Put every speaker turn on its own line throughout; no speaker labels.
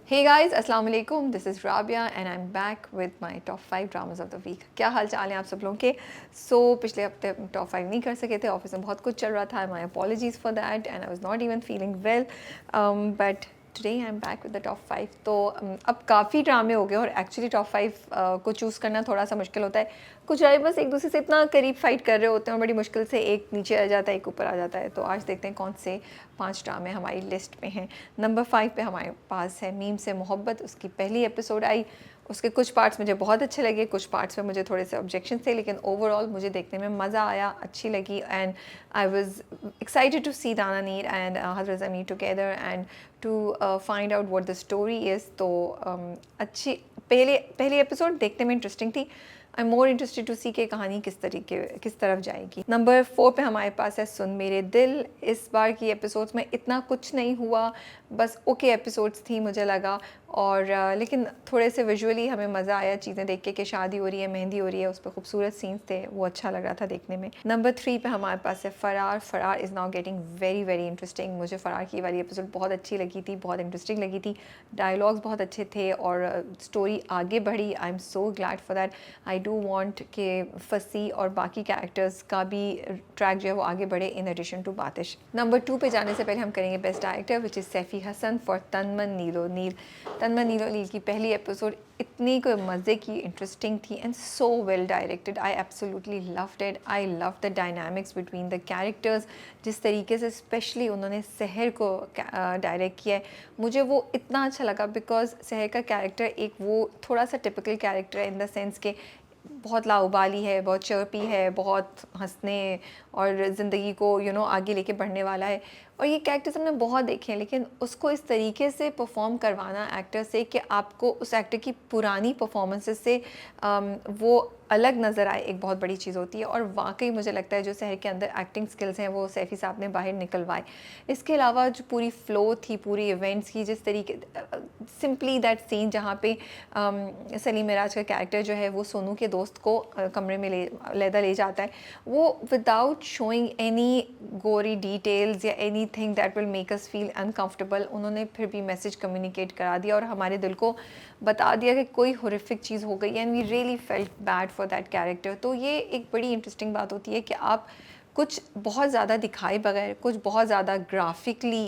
Hey guys, अस्सलाम वालेकुम, this is Rabia and I am back with my top 5 dramas of the week. क्या हाल चाल है आप सब लोगों के? पिछले हफ्ते टॉप 5 नहीं कर सके थे, ऑफिस में बहुत कुछ चल रहा था। My apologies for that and I was not even feeling well, but today I am back with the top 5। अब काफ़ी ड्रामे हो गए और एक्चुअली टॉप 5 को चूज़ करना थोड़ा सा मुश्किल होता है। कुछ ड्रामे बस एक दूसरे से इतना करीब फाइट कर रहे होते हैं और बड़ी मुश्किल से एक नीचे आ जाता है, एक ऊपर आ जाता है। तो आज देखते हैं कौन से 5 ड्रामे हमारी लिस्ट में हैं। नंबर 5 पे हमारे पास है मीम से मोहब्बत। उसकी पहली एपिसोड आई, उसके कुछ पार्ट्स मुझे बहुत अच्छे लगे, कुछ पार्ट्स पे मुझे थोड़े से ऑब्जेक्शन थे, लेकिन ओवरऑल मुझे देखने में मज़ा आया, अच्छी लगी and I was excited to see Dana Neer and Hazrat Zameer together and to find out what the story is. अच्छी पहली एपिसोड देखने में इंटरेस्टिंग थी। I am more interested to see कि कहानी किस तरफ जाएगी। नंबर 4 पे हमारे पास है सुन मेरे दिल। इस बार की एपिसोड्स में इतना कुछ नहीं हुआ, बस ओके एपिसोड्स थी मुझे लगा, और लेकिन थोड़े से विजुअली हमें मज़ा आया चीज़ें देख के कि शादी हो रही है, मेहंदी हो रही है, उस पर खूबसूरत सीन्स थे, वो अच्छा लग रहा था देखने में। नंबर 3 पे हमारे पास है Faraar. Faraar is now getting very very interesting. मुझे फ़रार की वाली एपिसोड बहुत अच्छी लगी थी, बहुत इंटरेस्टिंग लगी थी, डायलॉग्स बहुत अच्छे थे और स्टोरी आगे बढ़ी। I am so glad for that. I do want कि फसी और बाकी कैरेक्टर्स का भी ट्रैक जो है वो आगे बढ़े in addition to Batish. Number 2 पे जाने से पहले हम करेंगे best director, which is Saifi Hassan for Tanman Neelo Neel. तनमन Neelo नील की पहली एपिसोड इतनी कोई मज़े की, इंटरेस्टिंग थी and so well directed. I absolutely loved it. I love the dynamics between the characters. जिस तरीके से स्पेशली उन्होंने सहर को डायरेक्ट किया है, मुझे वो इतना अच्छा लगा बिकॉज सहर का कैरेक्टर एक वो थोड़ा सा टिपिकल कैरेक्टर है इन द सेंस के बहुत लाउबाली है, बहुत चर्पी है, बहुत हंसने और ज़िंदगी को आगे लेके बढ़ने वाला है। और ये कैरेक्टर्स हमने बहुत देखे हैं, लेकिन उसको इस तरीके से परफॉर्म करवाना एक्टर से कि आपको उस एक्टर की पुरानी परफॉर्मेंसेस से वो अलग नज़र आए, एक बहुत बड़ी चीज़ होती है। और वाकई मुझे लगता है जो सहर के अंदर एक्टिंग स्किल्स हैं वो सैफ़ी साहब ने बाहर निकलवाए। इसके अलावा जो पूरी फ़्लो थी पूरी इवेंट्स की, जिस तरीके सिंपली दैट सीन जहाँ पे सलीम मिराज का कैरेक्टर जो है वो सोनू के दोस्त को कमरे में ले जाता है, वो विदाउट शोइंग एनी गोरी डिटेल्स या any thing that will make us feel uncomfortable, उन्होंने फिर भी मैसेज कम्युनिकेट करा दिया और हमारे दिल को बता दिया कि कोई हॉरिफिक चीज़ हो गई and we really felt bad for that character. तो ये एक बड़ी इंटरेस्टिंग बात होती है कि आप कुछ बहुत ज़्यादा दिखाए बगैर, कुछ बहुत ज़्यादा ग्राफिकली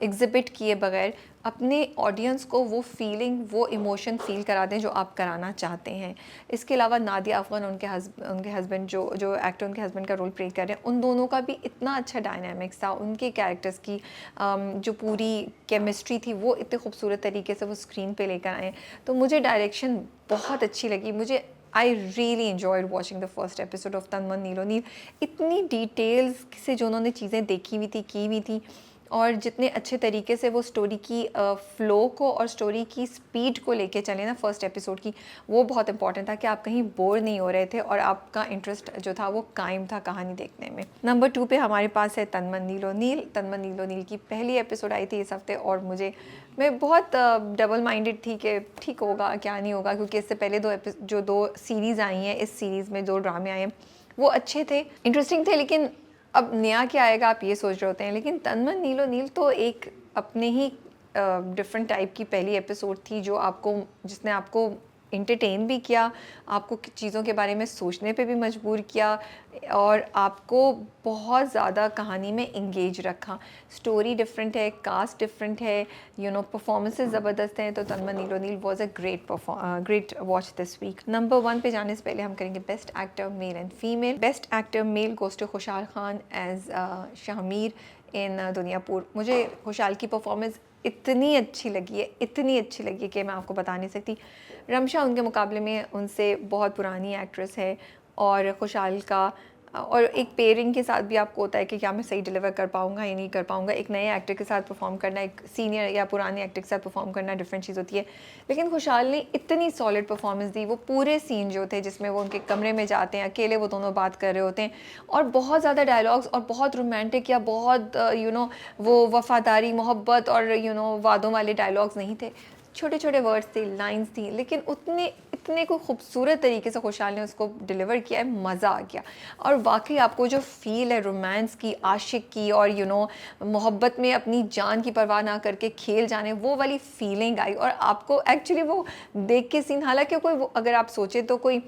एग्जिबिट किए बगैर अपने ऑडियंस को वो फीलिंग, वो इमोशन फील करा दें जो आप कराना चाहते हैं। इसके अलावा नादिया अफ़गान, उनके हस्बैंड जो एक्टर उनके हस्बैंड का रोल प्ले कर रहे हैं, उन दोनों का भी इतना अच्छा डायनामिक्स था। उनके कैरेक्टर्स की जो पूरी केमिस्ट्री थी वो इतने खूबसूरत तरीके से वो स्क्रीन पे लेकर आए। तो मुझे डायरेक्शन बहुत अच्छी लगी। मुझे I really enjoyed watching the first episode of Tanman Neelo Neel. इतनी डिटेल्स से जो उन्होंने चीज़ें देखी हुई थी, की हुई थी, और जितने अच्छे तरीके से वो स्टोरी की फ़्लो को और स्टोरी की स्पीड को लेके चले ना फर्स्ट एपिसोड की, वो बहुत इंपॉर्टेंट था कि आप कहीं बोर नहीं हो रहे थे और आपका इंटरेस्ट जो था वो कायम था कहानी देखने में। नंबर 2 पे हमारे पास है तनमन नीलो नील। तनमन नीलो नील की पहली एपिसोड आई थी इस हफ्ते और मैं बहुत डबल माइंडेड थी कि ठीक होगा क्या नहीं होगा, क्योंकि इससे पहले जो दो सीरीज़ आई हैं, इस सीरीज़ में 2 ड्रामे आए हैं वो अच्छे थे, इंटरेस्टिंग थे, लेकिन अब नया क्या आएगा आप ये सोच रहे होते हैं। लेकिन तनमन नीलो नील तो एक अपने ही डिफरेंट टाइप की पहली एपिसोड थी जिसने आपको इंटरटेन भी किया, आपको चीज़ों के बारे में सोचने पे भी मजबूर किया और आपको बहुत ज़्यादा कहानी में इंगेज रखा। स्टोरी डिफरेंट है, कास्ट डिफरेंट है, परफॉर्मेंसेस ज़बरदस्त हैं। तो Tanman Neelo Neel was a great watch this week. Number 1 पे जाने से पहले हम करेंगे best actor male and female. Best actor male goes to Khushal Khan as Shahmeer in Duniyapur. मुझे खुशाल की परफॉर्मेंस इतनी अच्छी लगी है कि मैं आपको बता नहीं सकती। रमशा उनके मुकाबले में उनसे बहुत पुरानी एक्ट्रेस है, और खुशाल का और एक पेयरिंग के साथ भी आपको होता है कि क्या मैं सही डिलीवर कर पाऊँगा या नहीं कर पाऊँगा। एक नए एक्टर के साथ परफॉर्म करना, एक सीनियर या पुराने एक्टर के साथ परफॉर्म करना डिफरेंट चीज़ होती है। लेकिन खुशाल ने इतनी सॉलिड परफॉर्मेंस दी। वो पूरे सीन जो थे जिसमें वो उनके कमरे में जाते हैं, अकेले वो दोनों बात कर रहे होते हैं, और बहुत ज़्यादा डायलॉग्स और बहुत रोमांटिक या बहुत वो वफ़ादारी, मोहब्बत और वादों वाले डायलॉग्स नहीं थे। छोटे छोटे वर्ड्स थे, लाइंस थी, लेकिन उतने इतने को खूबसूरत तरीके से खुशहाल ने उसको डिलीवर किया है, मज़ा आ गया। और वाकई आपको जो फ़ील है रोमांस की, आशिक की, और मोहब्बत में अपनी जान की परवाह ना करके खेल जाने, वो वाली फीलिंग आई। और आपको एक्चुअली वो देख के सीन, हालांकि कोई अगर आप सोचे तो कोई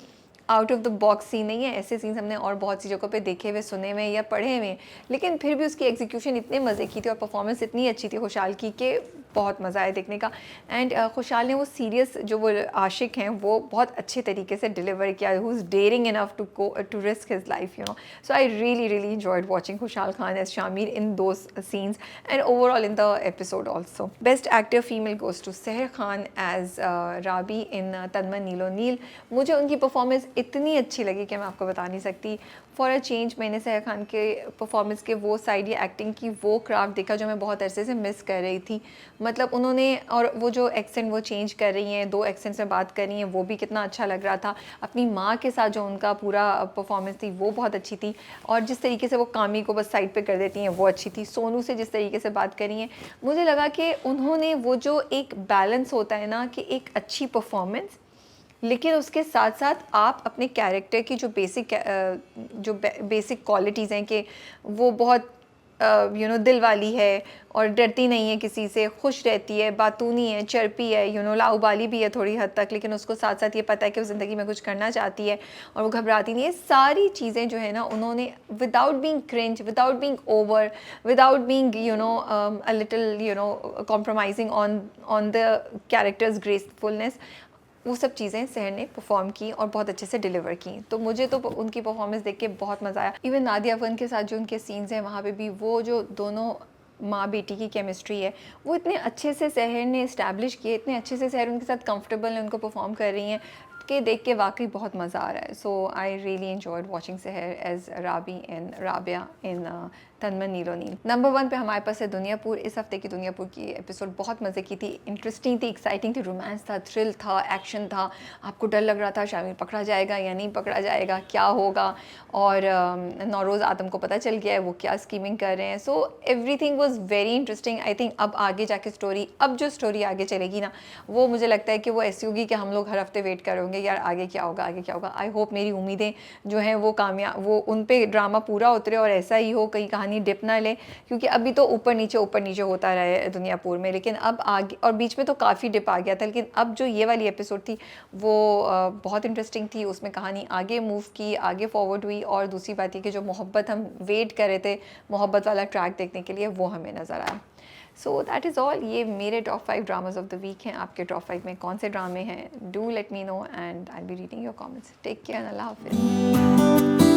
out of the box scene नहीं है, ऐसे सीन्स हमने और बहुत सी जगहों पे देखे हुए, सुने हुए या पढ़े हुए, लेकिन फिर भी उसकी एग्जीक्यूशन इतने मज़े की थी और परफॉर्मेंस इतनी अच्छी थी खुशहाल की कि बहुत मज़ा आया देखने का। एंड खुशहाल ने वो सीरियस जो वो आशिक हैं वो बहुत अच्छे तरीके से डिलीवर किया, who is daring enough to go to risk his life, so I really enjoyed watching Khushal Khan as Shahmeer in those scenes and overall in the episode also. Best actor female goes to Sehar Khan as राबी इन तन्मन नीलो नील। मुझे उनकी performance इतनी अच्छी लगी कि मैं आपको बता नहीं सकती। फॉर अ चेंज मैंने सहर खान के परफॉर्मेंस के वो साइड या एक्टिंग की वो क्राफ्ट देखा जो मैं बहुत अरसे से मिस कर रही थी। मतलब उन्होंने, और वो जो एक्सेंट वो चेंज कर रही हैं, 2 एक्सेंट्स में बात कर रही हैं, वो भी कितना अच्छा लग रहा था। अपनी माँ के साथ जो उनका पूरा परफॉर्मेंस थी वो बहुत अच्छी थी। और जिस तरीके से वो कामी को बस साइड पे कर देती हैं वो अच्छी थी। सोनू से जिस तरीके से बात करी हैं, मुझे लगा कि उन्होंने वो जो एक बैलेंस होता है ना, कि एक अच्छी परफॉर्मेंस लेकिन उसके साथ साथ आप अपने कैरेक्टर की जो बेसिक क्वालिटीज़ हैं, कि वो बहुत दिल वाली है और डरती नहीं है किसी से, खुश रहती है, बातूनी है, चर्पी है, लाउबाली भी है थोड़ी हद तक, लेकिन उसको साथ साथ ये पता है कि वो ज़िंदगी में कुछ करना चाहती है और वो घबराती नहीं है। सारी चीज़ें जो है ना, उन्होंने without being cringe, without being over, without being a little compromising on the character's gracefulness, वो सब चीज़ें सहर ने परफॉर्म की और बहुत अच्छे से डिलीवर की। तो मुझे तो उनकी परफॉर्मेंस देख के बहुत मज़ा आया। इवन नादिया अफगन के साथ जो उनके सीन्स हैं, वहाँ पे भी वो जो दोनों माँ बेटी की केमिस्ट्री है, वो इतने अच्छे से सहर ने इस्टेब्लिश किए, इतने अच्छे से सहर उनके साथ कंफर्टेबल है, उनको परफॉर्म कर रही हैं, कि देख के वाकई बहुत मज़ा आ रहा है। सो आई रियली एंजॉयड वॉचिंग सहर एज राबी एंड राबिया इन तन्मन नीलो नील। नंबर 1 पे हमारे पास है दुनियापुर। इस हफ्ते की दुनियापुर की एपिसोड बहुत मज़े की थी, इंटरेस्टिंग थी, एक्साइटिंग थी, रोमांस था, थ्रिल था, एक्शन था। आपको डर लग रहा था शामिर पकड़ा जाएगा या नहीं पकड़ा जाएगा, क्या होगा। और नौरोज़ आदम को पता चल गया है वो क्या स्कीमिंग कर रहे हैं। So everything was very interesting. I think अब आगे जाके अब जो स्टोरी आगे चलेगी ना, वो मुझे लगता है कि वो ऐसी होगी कि हम लोग हर हफ्ते वेट करेंगे यार आगे क्या होगा, आगे क्या होगा। आई होप मेरी उम्मीदें जो हैं वो उन पे ड्रामा पूरा उतरे और ऐसा ही हो, कहीं कहानी डिप ना ले, क्योंकि अभी तो ऊपर नीचे होता रहा है दुनियापुर में, लेकिन अब आगे, और बीच में तो काफ़ी डिप आ गया था, लेकिन अब जो ये वाली एपिसोड थी वो बहुत इंटरेस्टिंग थी। उसमें कहानी आगे मूव की, आगे फॉरवर्ड हुई। और दूसरी बात ये कि जो मोहब्बत हम वेट कर रहे थे, मोहब्बत वाला ट्रैक देखने के लिए, वो हमें नज़र आया। So that is all. ये मेरे top 5 dramas of the week हैं। आपके टॉप 5 में कौन से ड्रामे हैं? Do let me know and I be reading your comments. Take care, Allah हाफिज़।